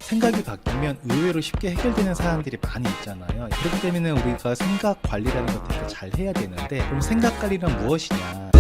생각이 바뀌면 의외로 쉽게 해결되는 사안들이 많이 있잖아요. 그렇기 때문에 우리가 생각 관리라는 것도 되게 잘 해야 되는데, 그럼 생각 관리란 무엇이냐?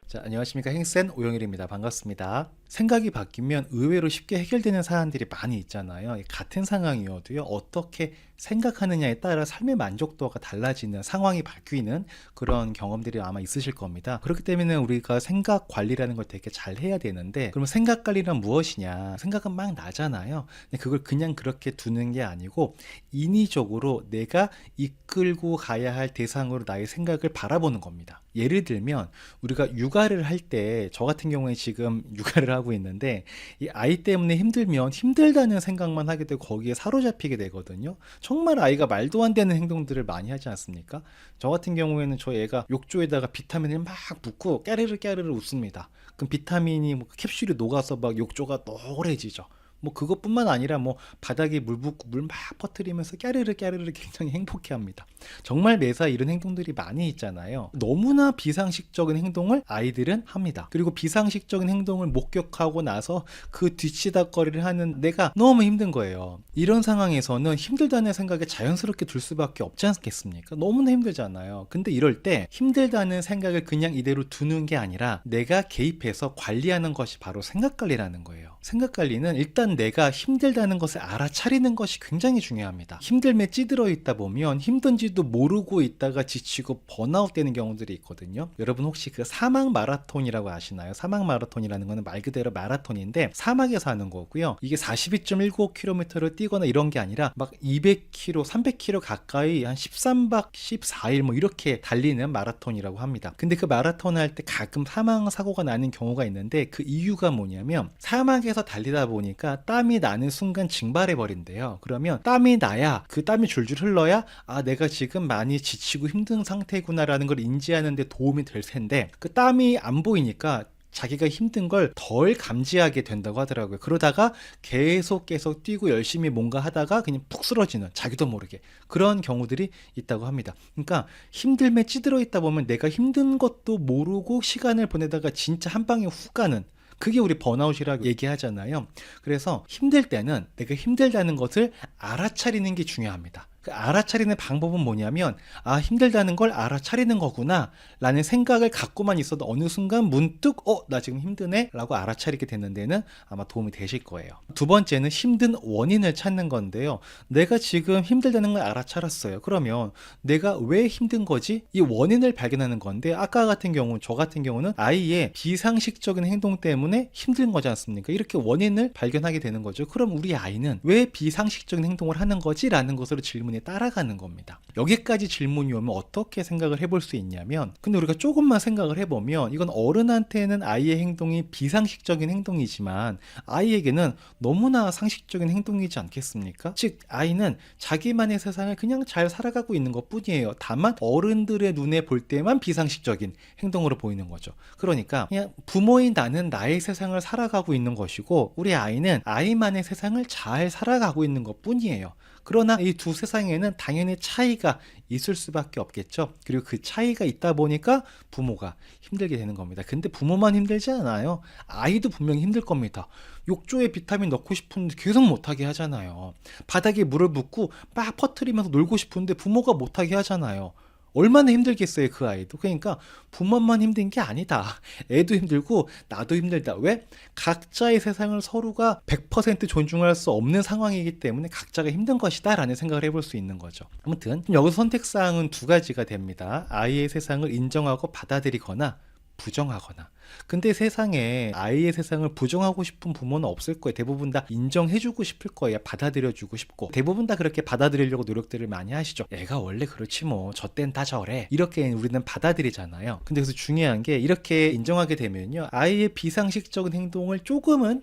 자, 안녕하십니까. 행센 오영일입니다. 반갑습니다. 생각이 바뀌면 의외로 쉽게 해결되는 사안들이 많이 있잖아요. 같은 상황이어도요, 어떻게 생각하느냐에 따라 삶의 만족도가 달라지는, 상황이 바뀌는 그런 경험들이 아마 있으실 겁니다. 그렇기 때문에 우리가 생각 관리라는 걸 되게 잘 해야 되는데, 그럼 생각 관리란 무엇이냐? 생각은 막 나잖아요. 근데 그걸 그냥 그렇게 두는 게 아니고 인위적으로 내가 이끌고 가야 할 대상으로 나의 생각을 바라보는 겁니다. 예를 들면 우리가 육아를 할 때, 저 같은 경우에 지금 육아를 하고 있는데, 이 아이 때문에 힘들면 힘들다는 생각만 하게 되고 거기에 사로잡히게 되거든요. 정말 아이가 말도 안 되는 행동들을 많이 하지 않습니까? 저 같은 경우에는 저희 애가 욕조에다가 비타민을 막 붓고 깨르르 깨르르 웃습니다. 그럼 비타민이 캡슐이 녹아서 막 욕조가 노래지죠. 그것뿐만 아니라 바닥에 물 붓고 물 막 퍼뜨리면서 깨르르 깨르르 굉장히 행복해합니다. 정말 매사 이런 행동들이 많이 있잖아요. 너무나 비상식적인 행동을 아이들은 합니다. 그리고 비상식적인 행동을 목격하고 나서 그 뒤치다꺼리를 하는 내가 너무 힘든 거예요. 이런 상황에서는 힘들다는 생각에 자연스럽게 들 수밖에 없지 않겠습니까? 너무나 힘들잖아요. 근데 이럴 때 힘들다는 생각을 그냥 이대로 두는 게 아니라 내가 개입해서 관리하는 것이 바로 생각관리라는 거예요. 생각관리는 일단 내가 힘들다는 것을 알아차리는 것이 굉장히 중요합니다. 힘듦에 찌들어 있다 보면 힘든지도 모르고 있다가 지치고 번아웃 되는 경우들이 있거든요. 여러분 혹시 그 사막 마라톤이라고 아시나요? 사막 마라톤이라는 거는 말 그대로 마라톤인데 사막에서 하는 거고요. 이게 42.195km를 뛰거나 이런 게 아니라 막 200km, 300km 가까이 한 13박 14일 이렇게 달리는 마라톤이라고 합니다. 근데 그 마라톤 할 때 가끔 사망 사고가 나는 경우가 있는데, 그 이유가 뭐냐면 사막에서 달리다 보니까 땀이 나는 순간 증발해 버린대요. 그러면 땀이 나야, 그 땀이 줄줄 흘러야 내가 지금 많이 지치고 힘든 상태구나라는 걸 인지하는 데 도움이 될 텐데, 그 땀이 안 보이니까 자기가 힘든 걸 덜 감지하게 된다고 하더라고요. 그러다가 계속 뛰고 열심히 뭔가 하다가 그냥 푹 쓰러지는, 자기도 모르게 그런 경우들이 있다고 합니다. 그러니까 힘듦에 찌들어 있다 보면 내가 힘든 것도 모르고 시간을 보내다가 진짜 한 방에 훅 가는, 그게 우리 번아웃이라고 얘기하잖아요. 그래서 힘들 때는 내가 힘들다는 것을 알아차리는 게 중요합니다. 그 알아차리는 방법은 뭐냐면, 힘들다는 걸 알아차리는 거구나 라는 생각을 갖고만 있어도 어느 순간 문득 나 지금 힘드네 라고 알아차리게 되는 데는 아마 도움이 되실 거예요. 두 번째는 힘든 원인을 찾는 건데요. 내가 지금 힘들다는 걸 알아차렸어요. 그러면 내가 왜 힘든 거지? 이 원인을 발견하는 건데, 아까 같은 경우, 저 같은 경우는 아이의 비상식적인 행동 때문에 힘든 거지 않습니까? 이렇게 원인을 발견하게 되는 거죠. 그럼 우리 아이는 왜 비상식적인 행동을 하는 거지? 라는 것으로 질문이 따라가는 겁니다. 여기까지 질문이 오면 어떻게 생각을 해볼 수 있냐면, 근데 우리가 조금만 생각을 해보면, 이건 어른한테는 아이의 행동이 비상식적인 행동이지만 아이에게는 너무나 상식적인 행동이지 않겠습니까? 즉 아이는 자기만의 세상을 그냥 잘 살아가고 있는 것 뿐이에요. 다만 어른들의 눈에 볼 때만 비상식적인 행동으로 보이는 거죠. 그러니까 그냥 부모인 나는 나의 세상을 살아가고 있는 것이고, 우리 아이는 아이만의 세상을 잘 살아가고 있는 것 뿐이에요. 그러나 이 두 세상에는 당연히 차이가 있을 수밖에 없겠죠. 그리고 그 차이가 있다 보니까 부모가 힘들게 되는 겁니다. 근데 부모만 힘들지 않아요. 아이도 분명히 힘들 겁니다. 욕조에 비타민 넣고 싶은데 계속 못하게 하잖아요. 바닥에 물을 붓고 막 퍼뜨리면서 놀고 싶은데 부모가 못하게 하잖아요. 얼마나 힘들겠어요, 그 아이도. 그러니까 부모만 힘든 게 아니다. 애도 힘들고 나도 힘들다. 왜? 각자의 세상을 서로가 100% 존중할 수 없는 상황이기 때문에 각자가 힘든 것이다 라는 생각을 해볼 수 있는 거죠. 아무튼 여기서 선택사항은 두 가지가 됩니다. 아이의 세상을 인정하고 받아들이거나 부정하거나. 근데 세상에 아이의 세상을 부정하고 싶은 부모는 없을 거예요. 대부분 다 인정해주고 싶을 거예요. 받아들여주고 싶고. 대부분 다 그렇게 받아들이려고 노력들을 많이 하시죠. 애가 원래 그렇지 저 땐 다 저래. 이렇게 우리는 받아들이잖아요. 근데 그래서 중요한 게, 이렇게 인정하게 되면요, 아이의 비상식적인 행동을 조금은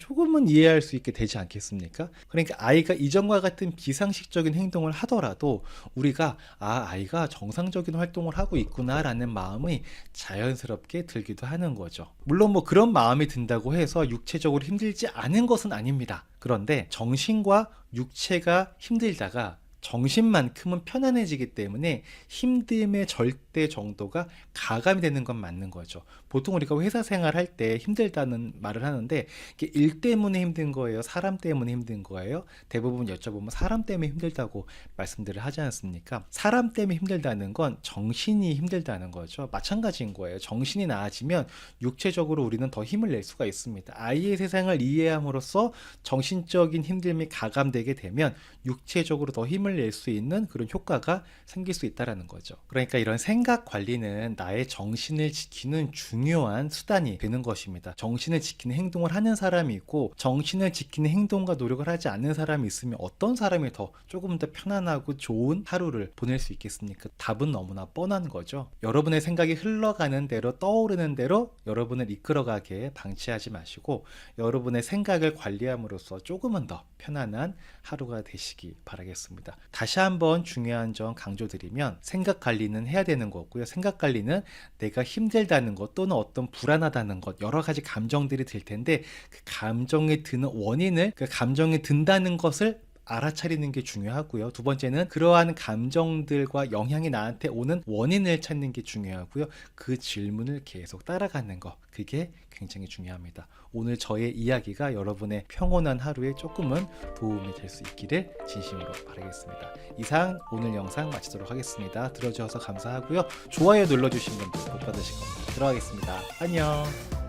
이해할 수 있게 되지 않겠습니까? 그러니까 아이가 이전과 같은 비상식적인 행동을 하더라도 우리가 아이가 정상적인 활동을 하고 있구나 라는 마음이 자연스럽게 들기도 하는 거죠. 물론 그런 마음이 든다고 해서 육체적으로 힘들지 않은 것은 아닙니다. 그런데 정신과 육체가 힘들다가 정신만큼은 편안해지기 때문에 힘듦의 절대 정도가 가감이 되는 건 맞는 거죠. 보통 우리가 회사 생활할 때 힘들다는 말을 하는데 이게 일 때문에 힘든 거예요? 사람 때문에 힘든 거예요? 대부분 여쭤보면 사람 때문에 힘들다고 말씀들을 하지 않습니까? 사람 때문에 힘들다는 건 정신이 힘들다는 거죠. 마찬가지인 거예요. 정신이 나아지면 육체적으로 우리는 더 힘을 낼 수가 있습니다. 아이의 세상을 이해함으로써 정신적인 힘듦이 가감되게 되면 육체적으로 더 힘을 낼 수 있는 그런 효과가 생길 수 있다는 거죠. 그러니까 이런 생각 관리는 나의 정신을 지키는 중요한 수단이 되는 것입니다. 정신을 지키는 행동을 하는 사람이 있고 정신을 지키는 행동과 노력을 하지 않는 사람이 있으면 어떤 사람이 더 조금 더 편안하고 좋은 하루를 보낼 수 있겠습니까? 답은 너무나 뻔한 거죠. 여러분의 생각이 흘러가는 대로 떠오르는 대로 여러분을 이끌어가게 방치하지 마시고 여러분의 생각을 관리함으로써 조금은 더 편안한 하루가 되시기 바라겠습니다. 다시 한번 중요한 점 강조드리면 생각 관리는 해야 되는 거고요. 생각 관리는 내가 힘들다는 것 또는 어떤 불안하다는 것 여러 가지 감정들이 들 텐데 그 감정이 드는 원인을 그 감정이 든다는 것을 알아차리는 게 중요하고요. 두 번째는 그러한 감정들과 영향이 나한테 오는 원인을 찾는 게 중요하고요. 그 질문을 계속 따라가는 거 그게 굉장히 중요합니다. 오늘 저의 이야기가 여러분의 평온한 하루에 조금은 도움이 될 수 있기를 진심으로 바라겠습니다. 이상 오늘 영상 마치도록 하겠습니다. 들어주셔서 감사하고요. 좋아요 눌러주신 분들 복 받으실 겁니다. 들어가겠습니다. 안녕.